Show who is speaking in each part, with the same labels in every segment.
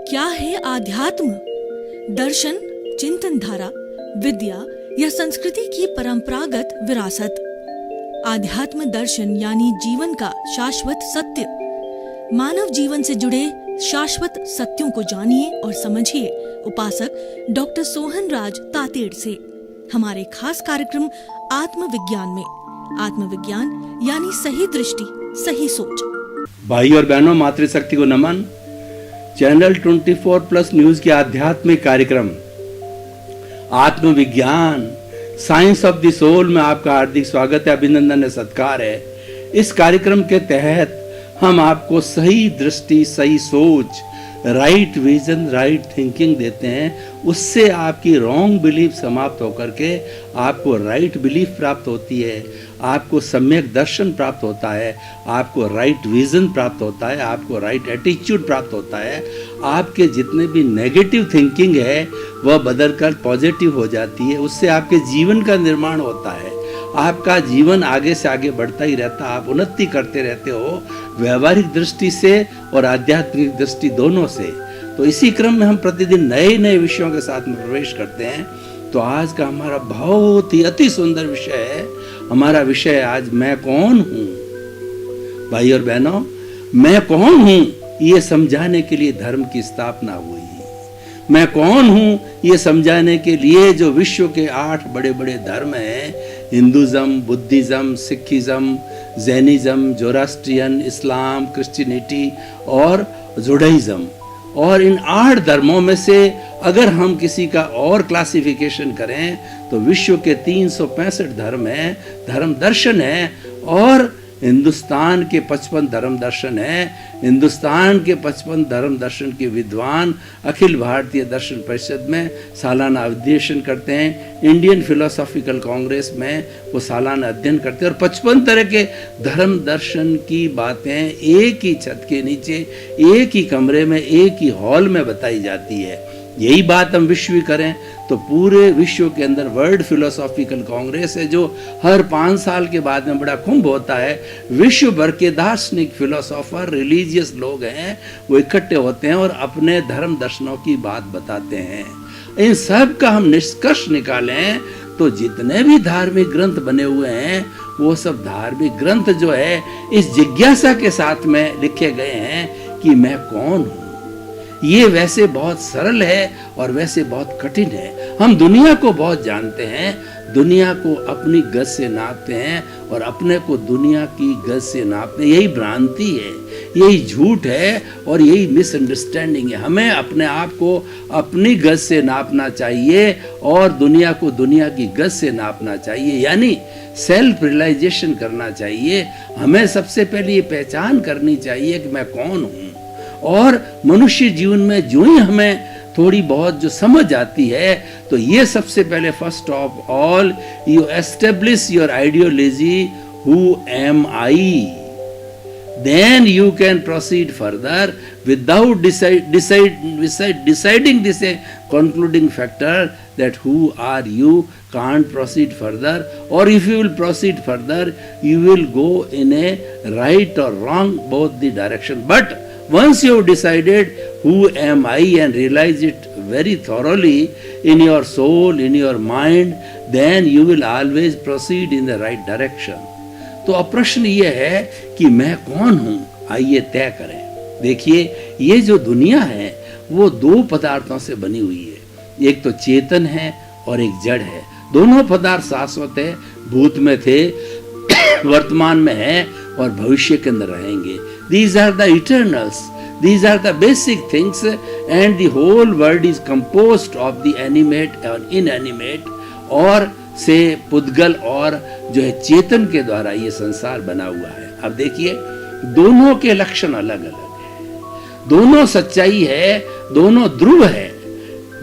Speaker 1: क्या है आध्यात्म? दर्शन, चिंतन धारा, विद्या या संस्कृति की परंपरागत विरासत। आध्यात्म दर्शन यानी जीवन का शाश्वत सत्य। मानव जीवन से जुड़े शाश्वत सत्यों को जानिए और समझिए उपासक डॉक्टर सोहन राज तातेड़ से हमारे खास कार्यक्रम आत्मविज्ञान में। आत्मविज्ञान यानी सही दृष्टि, सही सोच।
Speaker 2: भाई और बहनों, मातृशक्ति को नमन। चैनल 24+ न्यूज के आध्यात्मिक कार्यक्रम आत्मविज्ञान, साइंस ऑफ द सोल में आपका हार्दिक स्वागत है, अभिनंदन है, सत्कार है। इस कार्यक्रम के तहत हम आपको सही दृष्टि, सही सोच, राइट विजन, राइट थिंकिंग देते हैं। उससे आपकी रॉन्ग बिलीफ समाप्त होकर के आपको राइट बिलीफ प्राप्त होती है, आपको सम्यक दर्शन प्राप्त होता है, आपको राइट विजन प्राप्त होता है, आपको राइट एटीट्यूड प्राप्त होता है। आपके जितने भी नेगेटिव थिंकिंग है वह बदलकर पॉजिटिव हो जाती है। उससे आपके जीवन का निर्माण होता है। आपका जीवन आगे से आगे बढ़ता ही रहता, आप उन्नति करते रहते हो, व्यवहारिक दृष्टि से और आध्यात्मिक दृष्टि दोनों से। तो इसी क्रम में हम प्रतिदिन नए नए विषयों के साथ में प्रवेश करते हैं। तो आज का हमारा बहुत ही अति सुंदर विषय है। हमारा विषय आज मैं कौन हूँ। भाई और बहनों, मैं कौन हूँ ये समझाने के लिए धर्म की स्थापना हुई। मैं कौन हूँ ये समझाने के लिए जो विश्व के 8 बड़े बड़े धर्म हैं, Hinduism, Buddhism, Sikhism, Jainism, Zoroastrian, इस्लाम, क्रिश्चियनिटी और जुडाइज़्म, और इन 8 धर्मों में से अगर हम किसी का और क्लासिफिकेशन करें तो विश्व के 365 धर्म हैं, धर्म दर्शन है, और हिंदुस्तान के 55 धर्म दर्शन हैं। हिंदुस्तान के 55 धर्म दर्शन के विद्वान अखिल भारतीय दर्शन परिषद में सालाना अधिवेशन करते हैं। इंडियन फिलोसॉफिकल कांग्रेस में वो सालाना अध्ययन करते हैं, और 55 तरह के धर्म दर्शन की बातें एक ही छत के नीचे, एक ही कमरे में, एक ही हॉल में बताई जाती है। यही बात हम विश्व करें तो पूरे विश्व के अंदर वर्ल्ड फिलोसॉफिकल कांग्रेस है, जो हर 5 साल के बाद में बड़ा कुंभ होता है। विश्व भर के दार्शनिक, फिलोसोफर, रिलीजियस लोग हैं, वो इकट्ठे होते हैं और अपने धर्म दर्शनों की बात बताते हैं। इन सब का हम निष्कर्ष निकालें तो जितने भी धार्मिक ग्रंथ बने हुए हैं वो सब धार्मिक ग्रंथ जो है इस जिज्ञासा के साथ में लिखे गए हैं कि मैं कौन हूँ। ये वैसे बहुत सरल है और वैसे बहुत कठिन है। हम दुनिया को बहुत जानते हैं, दुनिया को अपनी गज से नापते हैं और अपने को दुनिया की गज से नापते हैं। यही भ्रांति है, यही झूठ है और यही मिसअंडरस्टैंडिंग है। हमें अपने आप को अपनी गज से नापना चाहिए और दुनिया को दुनिया की गज से नापना चाहिए, यानी सेल्फ रियलाइजेशन करना चाहिए। हमें सबसे पहले ये पहचान करनी चाहिए कि मैं कौन हूँ। और मनुष्य जीवन में जो ही हमें थोड़ी बहुत जो समझ आती है तो ये सबसे पहले first of all you establish your ideology, who am I, then you can proceed further without deciding this a concluding factor that who are you can't proceed further, or if you will proceed further you will go in a right or wrong both the direction. But once you have decided who am I and realize it very thoroughly in your soul, in your mind, then you will always proceed in the right direction. तो अब प्रश्न ये है कि मैं कौन हूँ, आइए तय करें। देखिए, ये जो दुनिया है वो 2 पदार्थों से बनी हुई है। एक तो चेतन है और एक जड़ है। दोनों पदार्थ शाश्वत है, भूत में थे, वर्तमान में है और भविष्य के अंदर रहेंगे। These are the eternals. These are the basic things, and the whole world is composed of the animate and inanimate, और से पुद्गल और जो है चेतन के द्वारा ये संसार बना हुआ है। अब देखिए, दोनों के लक्षण अलग अलग है, दोनों सच्चाई है, दोनों ध्रुव है,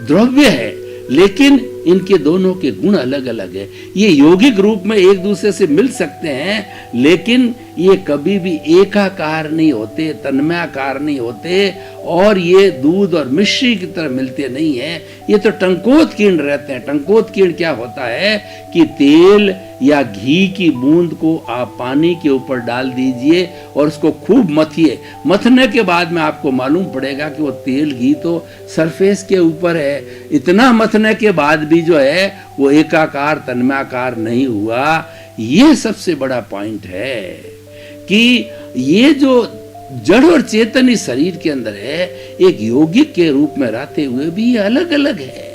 Speaker 2: द्रव्य है, लेकिन इनके दोनों के गुण अलग अलग है। ये यौगिक रूप में एक दूसरे से मिल सकते हैं, लेकिन ये कभी भी एकाकार नहीं होते, तन्मयाकार नहीं होते, और ये दूध और मिश्री की तरह मिलते नहीं हैं, ये तो टंकोतकीर्ण रहते हैं। टंकोतकीर्ण क्या होता है कि तेल या घी की बूंद को आप पानी के ऊपर डाल दीजिए और उसको खूब मथिए। मथने के बाद में आपको मालूम पड़ेगा कि वो तेल घी तो सरफेस के ऊपर है, इतना मथने के बाद भी जो है वो एकाकार तन्माकार नहीं हुआ। ये सबसे बड़ा पॉइंट है कि ये जो जड़ और चेतन इस शरीर के अंदर है, एक यौगिक के रूप में रहते हुए भी ये अलग अलग है,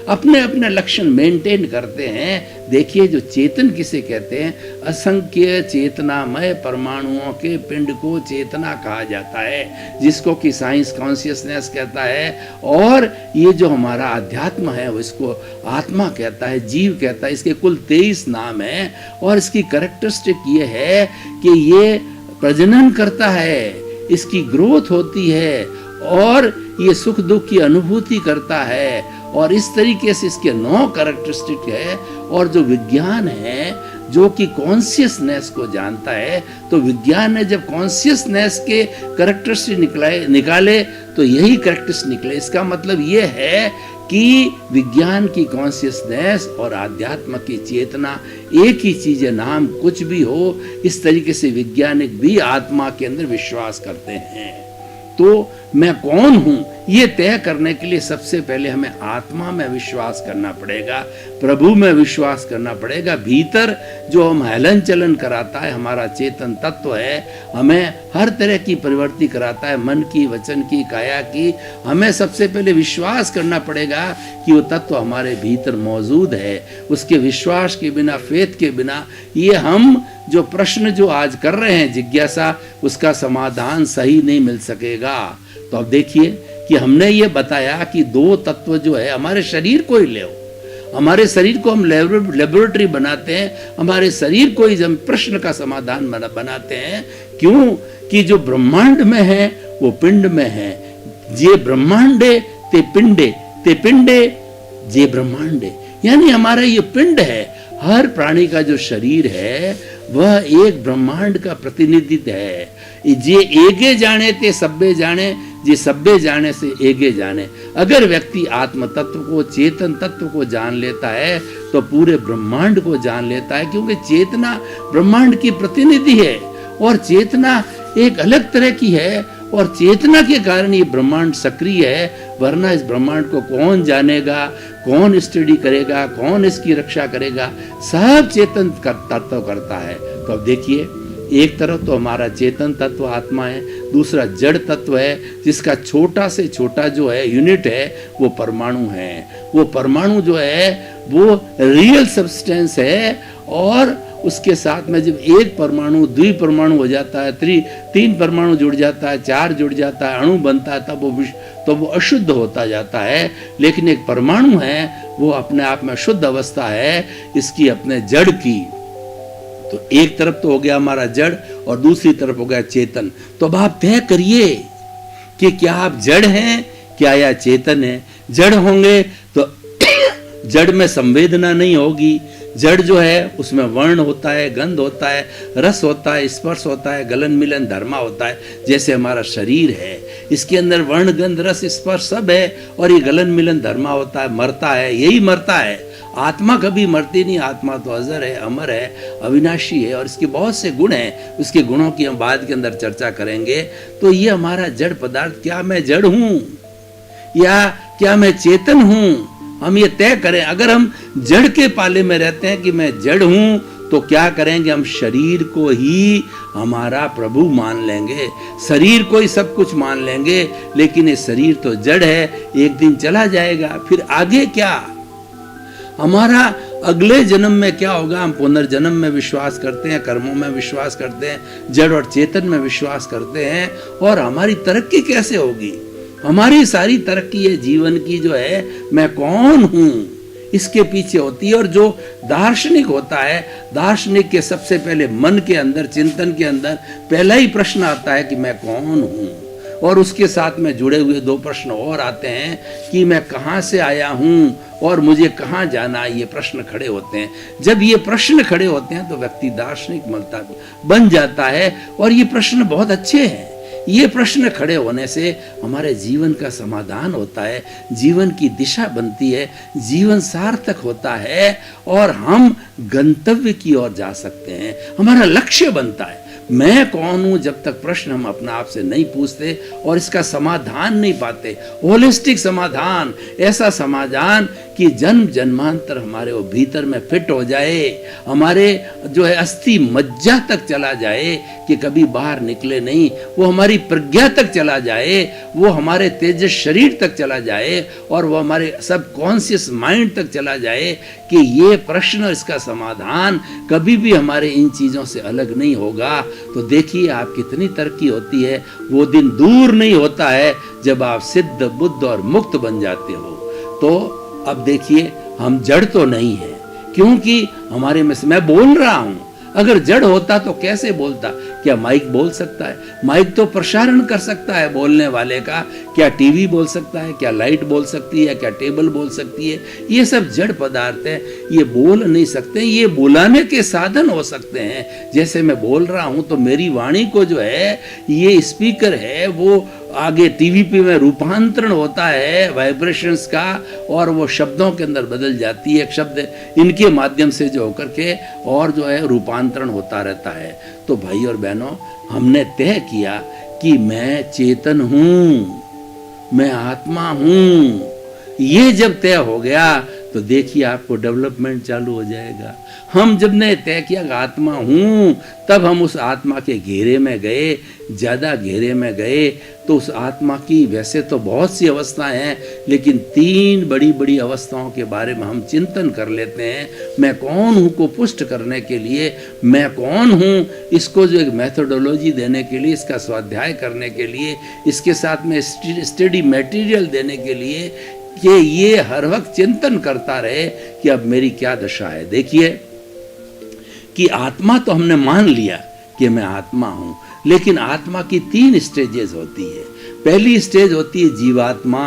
Speaker 2: अपने अपने लक्षण मेंटेन करते हैं। देखिए जो चेतन किसे कहते हैं, असंख्य चेतनामय परमाणुओं के पिंड को चेतना कहा जाता है, जिसको कि साइंस कॉन्शियसनेस कहता है। और ये जो हमारा अध्यात्म है वो इसको आत्मा कहता है, जीव कहता है। इसके कुल 23 नाम हैं और इसकी कैरेक्टरिस्टिक ये है कि ये प्रजनन करता है, इसकी ग्रोथ होती है और ये सुख दुख की अनुभूति करता है। और इस तरीके से इसके 9 कैरेक्टरिस्टिक है। और जो विज्ञान है जो कि कॉन्शियसनेस को जानता है, तो विज्ञान ने जब कॉन्शियसनेस के कैरेक्टरिस्टिक निकाले तो यही कैरेक्टरिस्टिक निकले। इसका मतलब ये है कि विज्ञान की कॉन्शियसनेस और आध्यात्म की चेतना एक ही चीज है, नाम कुछ भी हो। इस तरीके से वैज्ञानिक भी आत्मा के अंदर विश्वास करते हैं। तो मैं कौन हूं ये तय करने के लिए सबसे पहले हमें आत्मा में विश्वास करना पड़ेगा, प्रभु में विश्वास करना पड़ेगा। भीतर जो हम हलन चलन कराता है, हमारा चेतन तत्व है, हमें हर तरह की प्रवृत्ति कराता है, मन की, वचन की, काया की। हमें सबसे पहले विश्वास करना पड़ेगा कि वो तत्व हमारे भीतर मौजूद है। उसके विश्वास के बिना, फेथ के बिना, ये हम जो प्रश्न जो आज कर रहे हैं, जिज्ञासा, उसका समाधान सही नहीं मिल सकेगा। तो अब देखिए कि हमने ये बताया कि 2 तत्व जो है, हमारे शरीर को ही ले, हमारे शरीर को हम लेबोरेटरी बनाते हैं, हमारे शरीर को ही हम प्रश्न का समाधान बनाते हैं। क्यों? कि जो ब्रह्मांड में है वो पिंड में है। जे ब्रह्मांडे ते पिंडे जे ब्रह्मांडे, यानी हमारा ये पिंड है। हर प्राणी का जो शरीर है वह एक ब्रह्मांड का प्रतिनिधित्व है। जे एगे जाने ते सब्बे जाने, जे सब्बे जाने से एगे जाने। अगर व्यक्ति आत्म तत्व को, चेतन तत्व को जान लेता है तो पूरे ब्रह्मांड को जान लेता है, क्योंकि चेतना ब्रह्मांड की प्रतिनिधि है और चेतना एक अलग तरह की है। और चेतना के कारण ये ब्रह्मांड सक्रिय है, वरना इस ब्रह्मांड को कौन जानेगा, कौन स्टडी करेगा, कौन इसकी रक्षा करेगा? सब चेतन तत्व करता है। तो अब देखिए, एक तरफ तो हमारा चेतन तत्व आत्मा है, दूसरा जड़ तत्व है, जिसका छोटा से छोटा जो है यूनिट है वो परमाणु है। वो परमाणु जो है वो रियल सब्सटेंस है। और उसके साथ में जब एक परमाणु द्विपरमाणु हो जाता है, 3 परमाणु जुड़ जाता है, 4 जुड़ जाता है, अणु बनता है, तब वो अशुद्ध होता जाता है। लेकिन एक परमाणु है वो अपने आप में शुद्ध अवस्था है, इसकी अपने जड़ की। तो एक तरफ तो हो गया हमारा जड़ और दूसरी तरफ हो गया चेतन। तो अब आप तय करिए कि क्या आप जड़ हैं, क्या या चेतन है। जड़ होंगे तो जड़ में संवेदना नहीं होगी। जड़ जो है उसमें वर्ण होता है, गंध होता है, रस होता है, स्पर्श होता है, गलन मिलन धर्मा होता है। जैसे हमारा शरीर है, इसके अंदर वर्ण गंध रस स्पर्श सब है और ये गलन मिलन धर्मा होता है, मरता है, यही मरता है। आत्मा कभी मरती नहीं। आत्मा तो अजर है, अमर है, अविनाशी है और इसके बहुत से गुण हैं। उसके गुणों की हम बाद के अंदर चर्चा करेंगे। तो ये हमारा जड़ पदार्थ, क्या मैं जड़ हूं या क्या मैं चेतन हूं, हम ये तय करें। अगर हम जड़ के पाले में रहते हैं कि मैं जड़ हूं, तो क्या करेंगे? हम शरीर को ही हमारा प्रभु मान लेंगे, शरीर को ही सब कुछ मान लेंगे। लेकिन ये शरीर तो जड़ है, एक दिन चला जाएगा। फिर आगे क्या? हमारा अगले जन्म में क्या होगा? हम पुनर्जन्म में विश्वास करते हैं, कर्मों में विश्वास करते हैं, जड़ और चेतन में विश्वास करते हैं। और हमारी तरक्की कैसे होगी? हमारी सारी तरक्की है जीवन की जो है, मैं कौन हूं, इसके पीछे होती है। और जो दार्शनिक होता है, दार्शनिक के सबसे पहले मन के अंदर, चिंतन के अंदर पहला ही प्रश्न आता है कि मैं कौन हूं। और उसके साथ में जुड़े हुए 2 प्रश्न और आते हैं कि मैं कहां से आया हूं और मुझे कहां जाना है। ये प्रश्न खड़े होते हैं। जब ये प्रश्न खड़े होते हैं तो व्यक्ति दार्शनिक बन जाता है। और ये प्रश्न बहुत अच्छे हैं, ये प्रश्न खड़े होने से हमारे जीवन का समाधान होता है, जीवन की दिशा बनती है, जीवन सार्थक होता है और हम गंतव्य की ओर जा सकते हैं, हमारा लक्ष्य बनता है। मैं कौन हूं जब तक प्रश्न हम अपने आप से नहीं पूछते और इसका समाधान नहीं पाते, होलिस्टिक समाधान, ऐसा समाधान कि जन्म जन्मांतर हमारे वो भीतर में फिट हो जाए, हमारे जो है अस्थि मज्जा तक चला जाए कि कभी बाहर निकले नहीं, वो हमारी प्रज्ञा तक चला जाए, वो हमारे तेजस शरीर तक चला जाए और वो हमारे सब कॉन्शियस माइंड तक चला जाए कि ये प्रश्न और इसका समाधान कभी भी हमारे इन चीज़ों से अलग नहीं होगा। तो देखिए आप कितनी तरक्की होती है। वो दिन दूर नहीं होता है जब आप सिद्ध बुद्ध और मुक्त बन जाते हो। तो अब देखिए हम जड़ तो नहीं है, क्योंकि हमारे में से मैं बोल रहा हूं, अगर जड़ होता तो कैसे बोलता? क्या माइक बोल सकता है? माइक तो प्रसारण कर सकता है बोलने वाले का। क्या टीवी बोल सकता है? क्या लाइट बोल सकती है? क्या टेबल बोल सकती है? ये सब जड़ पदार्थ है, ये बोल नहीं सकते, ये बुलाने के साधन हो सकते हैं। जैसे मैं बोल रहा हूं तो मेरी वाणी को जो है ये स्पीकर है, वो आगे टीवी पे में रूपांतरण होता है वाइब्रेशंस का और वो शब्दों के अंदर बदल जाती है। एक शब्द इनके माध्यम से जो होकर के और जो है रूपांतरण होता रहता है। तो भाई और बहनों, हमने तय किया कि मैं चेतन हूँ, मैं आत्मा हूँ। ये जब तय हो गया तो देखिए आपको डेवलपमेंट चालू हो जाएगा। हम जब ने तय किया कि आत्मा हूँ, तब हम उस आत्मा के घेरे में गए, ज़्यादा घेरे में गए तो उस आत्मा की वैसे तो बहुत सी अवस्थाएं हैं, लेकिन 3 बड़ी बड़ी अवस्थाओं के बारे में हम चिंतन कर लेते हैं। मैं कौन हूँ को पुष्ट करने के लिए, मैं कौन हूँ इसको जो एक मेथोडोलॉजी देने के लिए, इसका स्वाध्याय करने के लिए, इसके साथ में स्टडी मटेरियल देने के लिए कि ये हर वक्त चिंतन करता रहे कि अब मेरी क्या दशा है। देखिए कि आत्मा तो हमने मान लिया कि मैं आत्मा हूं, लेकिन आत्मा की 3 स्टेजेस होती है। पहली स्टेज होती है जीवात्मा।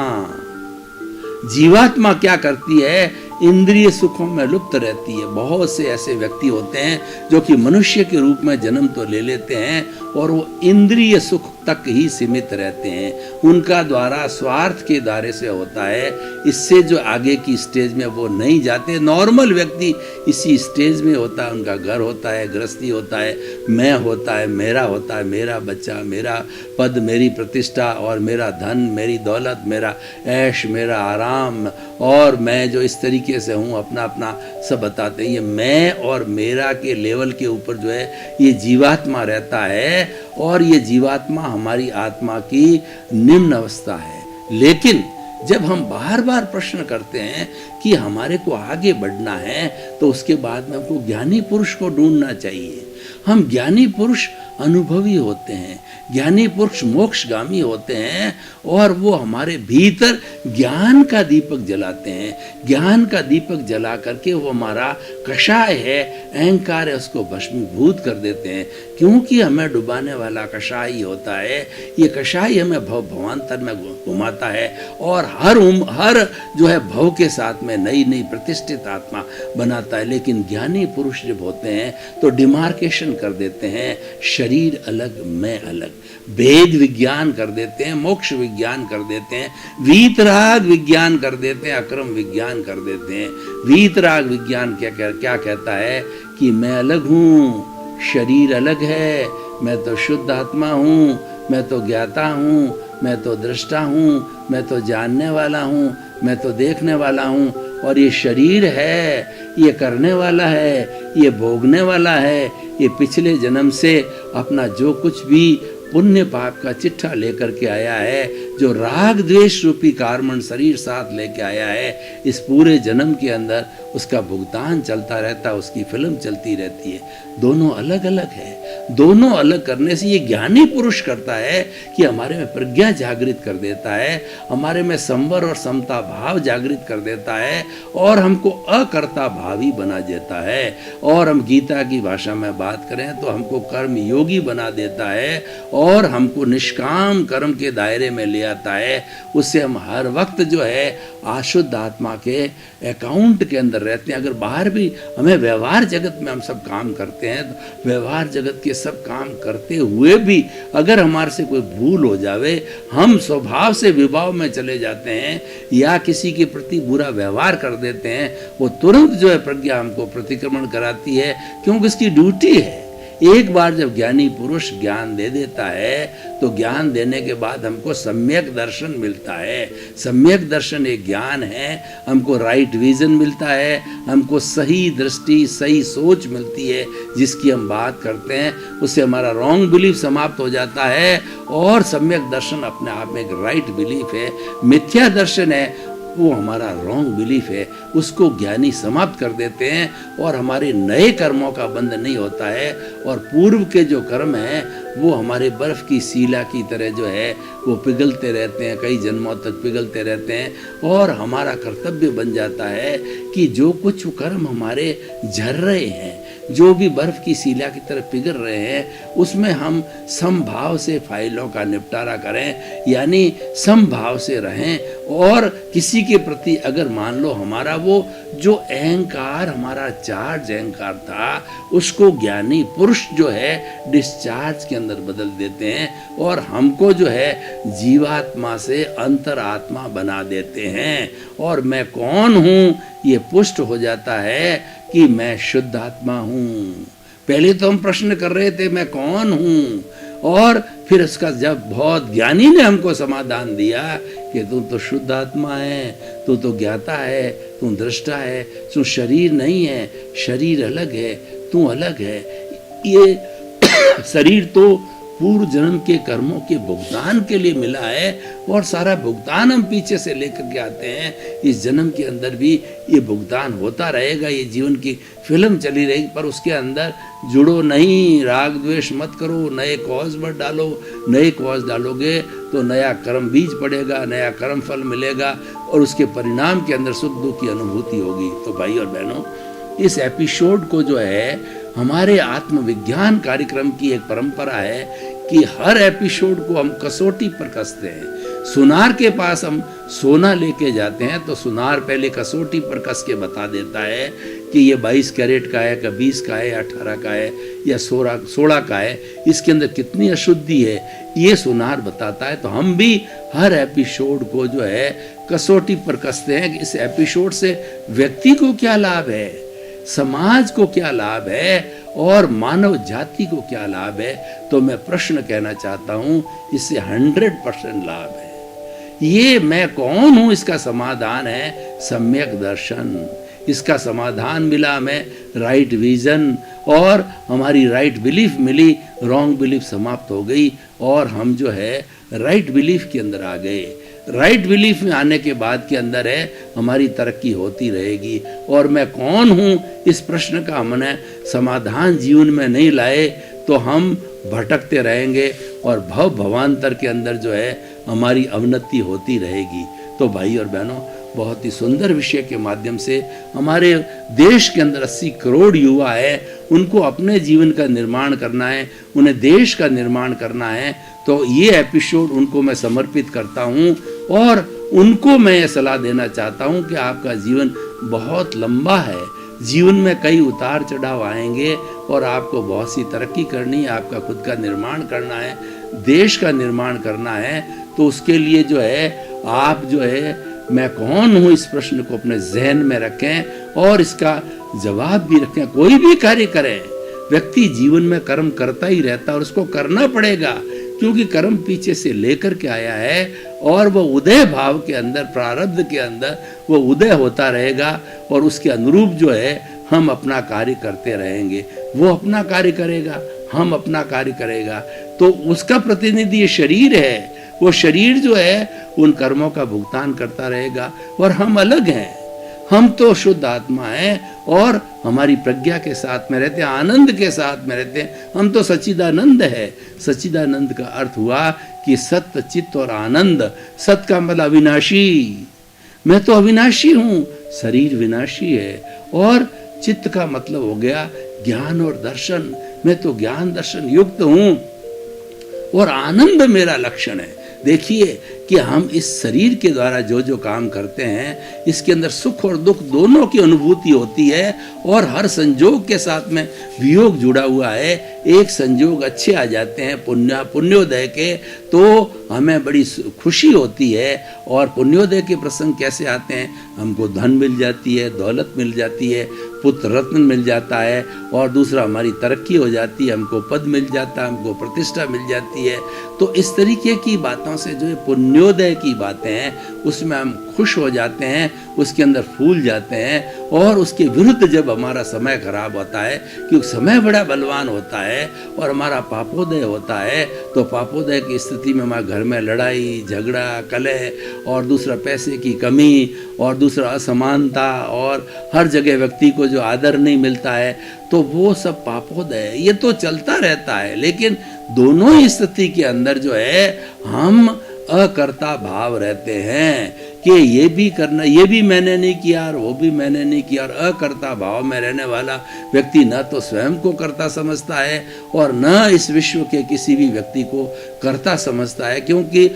Speaker 2: जीवात्मा क्या करती है? इंद्रिय सुखों में लुप्त रहती है। बहुत से ऐसे व्यक्ति होते हैं जो कि मनुष्य के रूप में जन्म तो ले लेते हैं और वो इंद्रिय सुख तक ही सीमित रहते हैं, उनका द्वारा स्वार्थ के दायरे से होता है। इससे जो आगे की स्टेज में वो नहीं जाते। नॉर्मल व्यक्ति इसी स्टेज में होता है, उनका घर होता है, गृहस्थी होता है, मैं होता है, मेरा होता है, मेरा बच्चा, मेरा पद, मेरी प्रतिष्ठा और मेरा धन, मेरी दौलत, मेरा ऐश, मेरा आराम और मैं जो इस तरीके से हूँ, अपना अपना सब बताते हैं। ये मैं और मेरा के लेवल के ऊपर जो है ये जीवात्मा रहता है और ये जीवात्मा हमारी आत्मा की निम्न अवस्था है। लेकिन जब हम बार बार प्रश्न करते हैं कि हमारे को आगे बढ़ना है तो उसके बाद में हमको ज्ञानी पुरुष को ढूंढना चाहिए। हम ज्ञानी पुरुष अनुभवी होते हैं, ज्ञानी पुरुष मोक्षगामी होते हैं और वो हमारे भीतर ज्ञान का दीपक जलाते हैं। ज्ञान का दीपक जला करके वो हमारा कषाय है, अहंकार है, उसको भस्मीभूत कर देते हैं। क्योंकि हमें डुबाने वाला कषाय ही होता है। ये कषाय हमें भवांतर में घुमाता है और हर जो है भव के साथ में नई नई प्रतिष्ठित आत्मा बनाता है। लेकिन ज्ञानी पुरुष जब होते हैं तो डिमार्केशन कर देते हैं, शरीर अलग, मैं अलग, भेद विज्ञान कर देते हैं, मोक्ष विज्ञान कर देते हैं, वीतराग विज्ञान कर देते हैं, अक्रम विज्ञान कर देते हैं। वीतराग विज्ञान क्या कहता है कि मैं अलग हूँ, शरीर अलग है, मैं तो शुद्ध आत्मा हूँ, मैं तो ज्ञाता हूँ, मैं तो दृष्टा हूँ, मैं तो जानने वाला हूँ, मैं तो देखने वाला हूँ और ये शरीर है, ये करने वाला है, ये भोगने वाला है, ये पिछले जन्म से अपना जो कुछ भी पुण्य पाप का चिट्ठा लेकर के आया है, जो राग द्वेष रूपी कार्बन शरीर साथ लेके आया है, इस पूरे जन्म के अंदर उसका भुगतान चलता रहता है, उसकी फिल्म चलती रहती है। दोनों अलग अलग है। दोनों अलग करने से ये ज्ञानी पुरुष करता है कि हमारे में प्रज्ञा जागृत कर देता है, हमारे में संवर और समता भाव जागृत कर देता है और हमको अकर्ता भावी बना देता है। और हम गीता की भाषा में बात करें तो हमको कर्म योगी बना देता है और हमको निष्काम कर्म के दायरे में ले आता है। उससे हम हर वक्त जो है आशुद्ध आत्मा के अकाउंट के अंदर रहते हैं। अगर बाहर भी हमें व्यवहार जगत में हम सब काम करते हैं तो व्यवहार जगत के सब काम करते हुए भी अगर हमारे से कोई भूल हो जावे, हम स्वभाव से विभाव में चले जाते हैं या किसी के प्रति बुरा व्यवहार कर देते हैं, वो तुरंत जो है प्रज्ञा हमको प्रतिक्रमण कराती है, क्योंकि इसकी ड्यूटी है। एक बार जब ज्ञानी पुरुष ज्ञान दे देता है तो ज्ञान देने के बाद हमको सम्यक दर्शन मिलता है। सम्यक दर्शन एक ज्ञान है, हमको राइट विजन मिलता है, हमको सही दृष्टि, सही सोच मिलती है जिसकी हम बात करते हैं। उससे हमारा रॉन्ग बिलीफ समाप्त हो जाता है और सम्यक दर्शन अपने आप में एक राइट बिलीफ है। मिथ्या दर्शन है वो हमारा रॉन्ग बिलीफ है, उसको ज्ञानी समाप्त कर देते हैं और हमारे नए कर्मों का बंध नहीं होता है। और पूर्व के जो कर्म हैं वो हमारे बर्फ की सीला की तरह जो है वो पिघलते रहते हैं, कई जन्मों तक पिघलते रहते हैं। और हमारा कर्तव्य बन जाता है कि जो कुछ कर्म हमारे झर रहे हैं, जो भी बर्फ की सीला की तरह पिघल रहे हैं, उसमें हम समभाव से फाइलों का निपटारा करें, यानी समभाव से रहें। और किसी के प्रति अगर मान लो हमारा वो जो अहंकार, हमारा चार्ज अहंकार था, उसको ज्ञानी पुरुष जो है डिस्चार्ज के अंदर बदल देते हैं और हमको जो है जीवात्मा से अंतरात्मा बना देते हैं। और मैं कौन हूँ ये पुष्ट हो जाता है कि मैं शुद्ध आत्मा हूँ। पहले तो हम प्रश्न कर रहे थे मैं कौन हूँ, और फिर उसका जब बहुत ज्ञानी ने हमको समाधान दिया कि तू तो शुद्ध आत्मा है, तू तो ज्ञाता है, तू दृष्टा है, तू शरीर नहीं है, शरीर अलग है, तू अलग है। ये शरीर तो पूर्व जन्म के कर्मों के भुगतान के लिए मिला है और सारा भुगतान हम पीछे से लेकर के आते हैं। इस जन्म के अंदर भी ये भुगतान होता रहेगा, ये जीवन की फिल्म चली रहेगी, पर उसके अंदर जुड़ो नहीं, राग द्वेष मत करो, नए कॉज मत डालो। नए कॉज डालोगे तो नया कर्म बीज पड़ेगा, नया कर्म फल मिलेगा और उसके परिणाम के अंदर सुख दुख की अनुभूति होगी। तो भाई और बहनों, इस एपिसोड को जो है हमारे आत्मविज्ञान कार्यक्रम की एक परंपरा है कि हर एपिसोड को हम कसौटी पर कसते हैं। सुनार के पास हम सोना लेके जाते हैं तो सुनार पहले कसौटी पर कस के बता देता है कि ये 22 कैरेट का है, का 20 का है, या 18 का है, या 16 का है, इसके अंदर कितनी अशुद्धि है, ये सुनार बताता है। तो हम भी हर एपिसोड को जो है कसौटी पर कसते हैं कि इस एपिसोड से व्यक्ति को क्या लाभ है, समाज को क्या लाभ है और मानव जाति को क्या लाभ है। तो मैं प्रश्न कहना चाहता हूं, इससे 100% लाभ है। ये मैं कौन हूं, इसका समाधान है सम्यक दर्शन। इसका समाधान मिला हमें राइट विजन और हमारी राइट बिलीफ मिली, रॉन्ग बिलीफ समाप्त हो गई और हम जो है राइट बिलीफ के अंदर आ गए। राइट बिलीफ में आने के बाद के अंदर है हमारी तरक्की होती रहेगी। और मैं कौन हूँ, इस प्रश्न का हमने समाधान जीवन में नहीं लाए तो हम भटकते रहेंगे और भव भवांतर के अंदर जो है हमारी अवनति होती रहेगी। तो भाई और बहनों, बहुत ही सुंदर विषय के माध्यम से हमारे देश के अंदर 80 करोड़ युवा है, उनको अपने जीवन का निर्माण करना है, उन्हें देश का निर्माण करना है। तो ये एपिसोड उनको मैं समर्पित करता हूँ और उनको मैं ये सलाह देना चाहता हूँ कि आपका जीवन बहुत लंबा है, जीवन में कई उतार चढ़ाव आएंगे और आपको बहुत सी तरक्की करनी है, आपका खुद का निर्माण करना है, देश का निर्माण करना है। तो उसके लिए जो है आप जो है मैं कौन हूँ, इस प्रश्न को अपने जहन में रखें और इसका जवाब भी रखें। कोई भी कार्य करें, व्यक्ति जीवन में कर्म करता ही रहता है और उसको करना पड़ेगा, क्योंकि कर्म पीछे से लेकर के आया है और वो उदय भाव के अंदर, प्रारब्ध के अंदर वो उदय होता रहेगा और उसके अनुरूप जो है हम अपना कार्य करते रहेंगे। वो अपना कार्य करेगा, हम अपना कार्य करेगा। तो उसका प्रतिनिधि ये शरीर है, वो शरीर जो है उन कर्मों का भुगतान करता रहेगा और हम अलग हैं। हम तो शुद्ध आत्मा हैं और हमारी प्रज्ञा के साथ में रहते हैं, आनंद के साथ में रहते हैं। हम तो सच्चिदानंद है। सच्चिदानंद का अर्थ हुआ कि सत्य, चित्त और आनंद। सत्य का मतलब अविनाशी, मैं तो अविनाशी हूँ, शरीर विनाशी है। और चित्त का मतलब हो गया ज्ञान और दर्शन, मैं तो ज्ञान दर्शन युक्त हूँ और आनंद मेरा लक्षण है। देखिए कि हम इस शरीर के द्वारा जो जो काम करते हैं इसके अंदर सुख और दुख दोनों की अनुभूति होती है, और हर संजोग के साथ में वियोग जुड़ा हुआ है। एक संजोग अच्छे आ जाते हैं पुण्योदय के, तो हमें बड़ी खुशी होती है। और पुण्योदय के प्रसंग कैसे आते हैं? हमको धन मिल जाती है, दौलत मिल जाती है, पुत्र रत्न मिल जाता है, और दूसरा हमारी तरक्की हो जाती है, हमको पद मिल जाता है, हमको प्रतिष्ठा मिल जाती है। तो इस तरीके की बातों से जो पुण्योदय की बातें हैं उसमें हम खुश हो जाते हैं, उसके अंदर फूल जाते हैं। और उसके विरुद्ध जब हमारा समय खराब होता है, क्योंकि समय बड़ा बलवान होता है और हमारा पापोदय होता है, तो पापोदय की स्थिति में हमारे घर में लड़ाई झगड़ा कलह, और दूसरा पैसे की कमी, और दूसरा असमानता, और हर जगह व्यक्ति को जो आदर नहीं मिलता है, तो वो सब पापोदय है। ये तो चलता रहता है, लेकिन दोनों ही स्थिति के अंदर जो है हम अकर्ता भाव रहते हैं कि ये भी करना, ये भी मैंने नहीं किया और वो भी मैंने नहीं किया। और अकर्ता भाव में रहने वाला व्यक्ति न तो स्वयं को कर्ता समझता है और न इस विश्व के किसी भी व्यक्ति को कर्ता समझता है, क्योंकि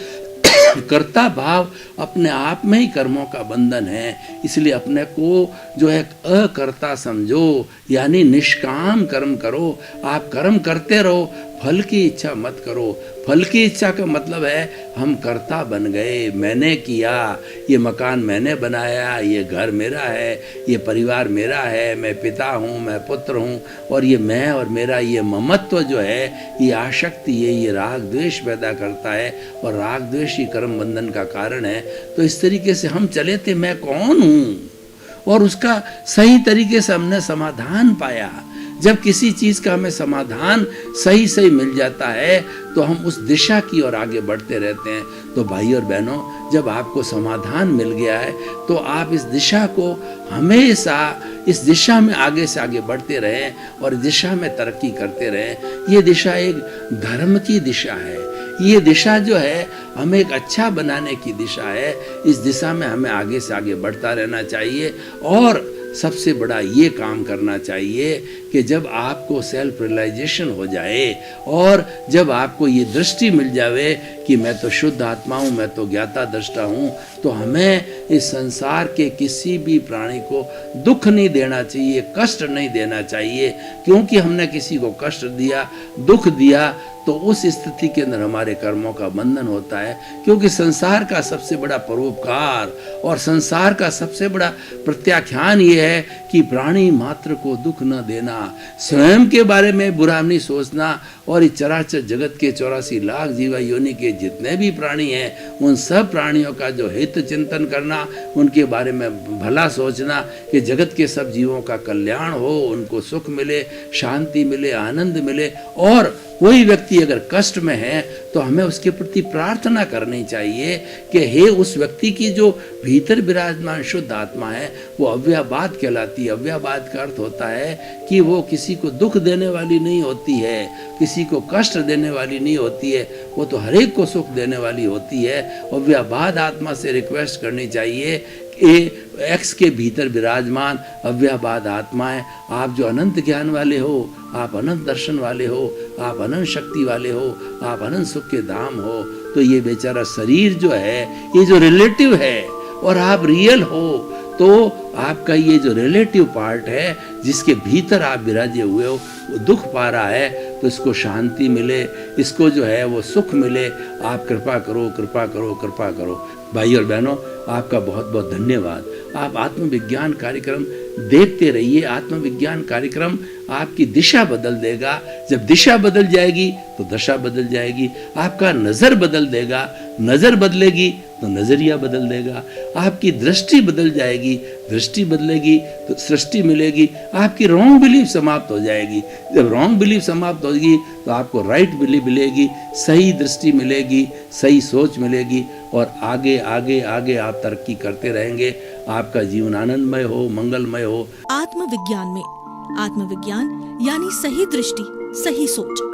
Speaker 2: कर्ता भाव अपने आप में ही कर्मों का बंधन है। इसलिए अपने को जो है अकर्ता समझो, यानी निष्काम कर्म करो। आप कर्म करते रहो, फल की इच्छा मत करो। फल की इच्छा का मतलब है हम कर्ता बन गए, मैंने किया, ये मकान मैंने बनाया, ये घर मेरा है, ये परिवार मेरा है, मैं पिता हूँ, मैं पुत्र हूँ, और ये मैं और मेरा ये ममत्व जो है, ये आसक्ति है, ये राग द्वेष पैदा करता है, और राग द्वेष ही कर्म बंधन का कारण है। तो इस तरीके से हम चले थे मैं कौन हूँ, और उसका सही तरीके से हमने समाधान पाया। जब किसी चीज़ का हमें समाधान सही सही मिल जाता है तो हम उस दिशा की ओर आगे बढ़ते रहते हैं। तो भाई और बहनों, जब आपको समाधान मिल गया है तो आप इस दिशा को हमेशा इस दिशा में आगे से आगे बढ़ते रहें और दिशा में तरक्की करते रहें। ये दिशा एक धर्म की दिशा है, ये दिशा जो है हमें एक अच्छा बनाने की दिशा है। इस दिशा में हमें आगे से आगे बढ़ता रहना चाहिए, और सबसे बड़ा ये काम करना चाहिए कि जब आपको सेल्फ रियलाइजेशन हो जाए और जब आपको ये दृष्टि मिल जावे कि मैं तो शुद्ध आत्मा हूँ, मैं तो ज्ञाता दृष्टा हूँ, तो हमें इस संसार के किसी भी प्राणी को दुख नहीं देना चाहिए, कष्ट नहीं देना चाहिए। क्योंकि हमने किसी को कष्ट दिया, दुख दिया, तो उस स्थिति के अंदर हमारे कर्मों का बंधन होता है। क्योंकि संसार का सबसे बड़ा परोपकार और संसार का सबसे बड़ा प्रत्याख्यान ये है कि प्राणी मात्र को दुख न देना, स्वयं के बारे में बुरा नहीं सोचना, और इस चराचर जगत के 84 लाख जीवा योनि के जितने भी प्राणी हैं उन सब प्राणियों का जो हित चिंतन करना, उनके बारे में भला सोचना कि जगत के सब जीवों का कल्याण हो, उनको सुख मिले, शांति मिले, आनंद मिले। और कोई व्यक्ति अगर कष्ट में है तो हमें उसके प्रति प्रार्थना करनी चाहिए कि हे उस व्यक्ति की जो भीतर विराजमान शुद्ध आत्मा है वो अव्ययवाद कहलाती है। अव्ययवाद का अर्थ होता है कि वो किसी को दुख देने वाली नहीं होती है, किसी को कष्ट देने वाली नहीं होती है, वो तो हर एक को सुख देने वाली होती है। अव्ययवाद आत्मा से रिक्वेस्ट करनी चाहिए एक्स के भीतर विराजमान अव्ययवाद आत्मा है, आप जो अनंत ज्ञान वाले हो, आप अनंत दर्शन वाले हो, आप अनंत शक्ति वाले हो, आप अनंत सुख के धाम हो। तो ये बेचारा शरीर जो है ये जो रिलेटिव है और आप रियल हो, तो आपका ये जो रिलेटिव पार्ट है जिसके भीतर आप विराजे हुए हो वो दुख पा रहा है, तो इसको शांति मिले, इसको जो है वो सुख मिले। आप कृपा करो, कृपा करो, कृपा करो। भाई और बहनों, आपका बहुत बहुत धन्यवाद। आप आत्मविज्ञान कार्यक्रम देखते रहिए। आत्मविज्ञान कार्यक्रम आपकी दिशा बदल देगा। जब दिशा बदल जाएगी तो दशा बदल जाएगी। आपका नज़र बदल देगा, नज़र बदलेगी तो नज़रिया बदल देगा। आपकी दृष्टि बदल जाएगी, दृष्टि बदलेगी तो सृष्टि मिलेगी। आपकी रॉन्ग बिलीफ समाप्त हो जाएगी। जब रॉन्ग बिलीफ समाप्त होगी तो आपको राइट बिलीफ मिलेगी, सही दृष्टि मिलेगी, सही सोच मिलेगी, और आगे आगे आगे आप तरक्की करते रहेंगे। आपका जीवन आनंदमय हो, मंगलमय हो।
Speaker 1: आत्मविज्ञान में आत्मविज्ञान यानी सही दृष्टि, सही सोच।